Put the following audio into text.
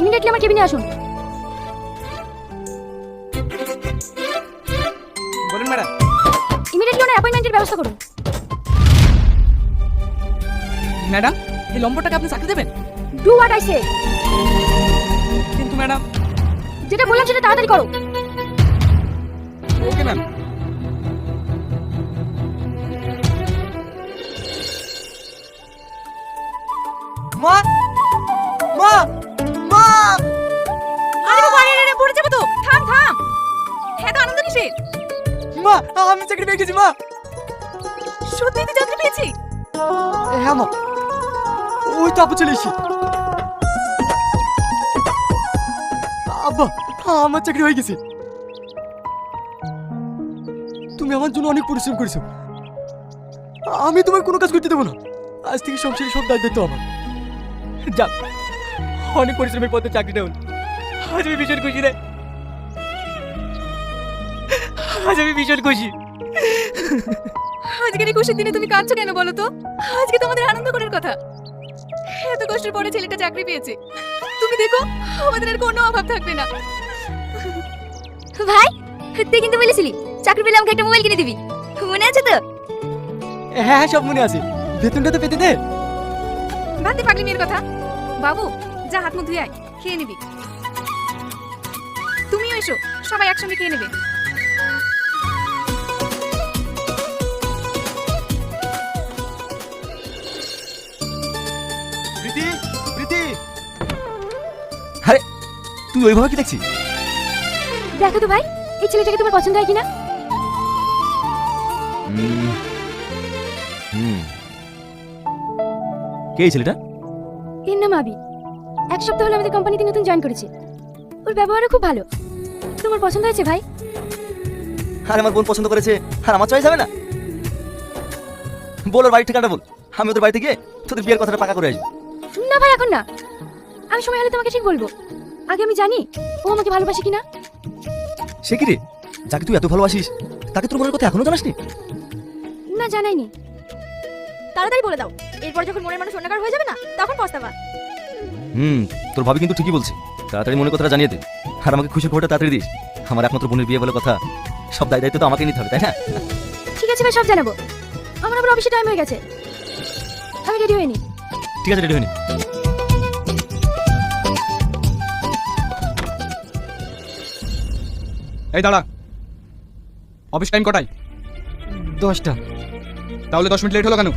Immediately আমার কেবিনে আসুন। বলুন ম্যাডাম। ইমিডিয়েটলি ওনার অ্যাপয়েন্টমেন্টের ব্যবস্থা করুন। ম্যাডাম, এই নম্বরটাকে আপনি চাকরি দেবেন? Do what I say. কিন্তু ম্যাডাম। যেটা বললাম সেটা তাড়াতাড়ি করো। Okay ma'am. মা মা মা! আরে বাবা, আরে পড়ে যাবো তো। থাম থাম। হ্যাঁ তো আনন্দ কিসের? মা, আমি চাকরি পেয়ে গেছি মা। সত্যি তুই চাকরি পেয়েছি? হ্যাঁ মা, ওই তো আপু চলে এসেছি। আব্বা, আমার চাকরি হয়ে গেছে। তুমি আমার জন্য অনেক পরিশ্রম করেছো। আমি তোমার কোনো কাজ করতে দেবো না। আজ থেকে সংসারের সব দায়িত্ব আমার। যাক, অনেক পরিশ্রমের পথে চাকরিটা হল। আজ আমি ভীষণ খুশি রে। আজ আমি ভীষণ খুশি। আজকের এই খুশির দিনে তুমি কাঁদছো কেন বলো তো? আজকে তোমাদের আনন্দ করার কথা। এত কষ্টের পরে ছেলেটা চাকরি পেয়েছে। তুমি দেখো, আমাদের আর কোনো অভাব থাকবে না। ভাই, তুই কিন্তু বলেছিলি চাকরি পেলে আমাকে একটা মোবাইল কিনে দিবি, মনে আছে তো? হ্যাঁ, সব মনে আছে। বেতনটা তো পেতে দে। বাদ দে পাগলি মেয়ের কথা। বাবু, যা হাত মুখ ধুয়ে আয়, খেয়ে নিবি। তুমিও এসো, সবাই একসঙ্গে খেয়ে নেবে। প্রীতি, প্রীতি! আরে, তুই ওইভাবে কি দেখছিস? দেখো তো ভাই, এই ছেলেটাকে তোমার পছন্দ হয় কিনা? কে এই ছেলেটা? এর নাম আবি। এক সপ্তাহ হলো আমাদের কোম্পানিতে নতুন জয়েন করেছে। ওর ব্যবহারও খুব ভালো। তোমার পছন্দ হয়েছে ভাই? আর আমার বোন পছন্দ করেছে, আর আমার চয়েস হবে না? বল ওর বাড়ির ঠিকানাটা বল, আমি ওদের বাড়িতে গিয়ে তোদের বিয়ের কথাটা পাকা করে আসবো। না ভাই, এখন না। আমি সময় হলে তোমাকে ঠিক বলবো। আগে আমি জানি ও আমাকে ভালোবাসে কিনা। সে কি রে, যাকে তুই এত ভালোবাসিস তাকে তোর মনের কথা এখনো জানাসনি? না, জানাইনি। তাড়াতাড়ি বলে দাও, এরপর যখন মনের মানুষ অন্যকার হয়ে যাবে না, তখন পস্তাবা। তোর ভাবি কিন্তু ঠিকই বলছে, তাড়াতাড়ি মনের কথাটা জানিয়ে দে। আর আমাকে খুশির খবরটা তাড়াতাড়ি দিস। আমার একমাত্র বোনের বিয়ে বলে কথা, সব দায়িত্ব তো আমাকে নিতে হবে, তাই না? ঠিক আছে ভাই, সব জানাবো। আমার আবার অফিসে টাইম হয়ে গেছে, আমি রেডি হইনি। ঠিক আছে, রেডি হয়নি। এই দাঁড়া, অফিস টাইম কটায়? 10টা। তাহলে 10 মিনিট লেট হলো কেন?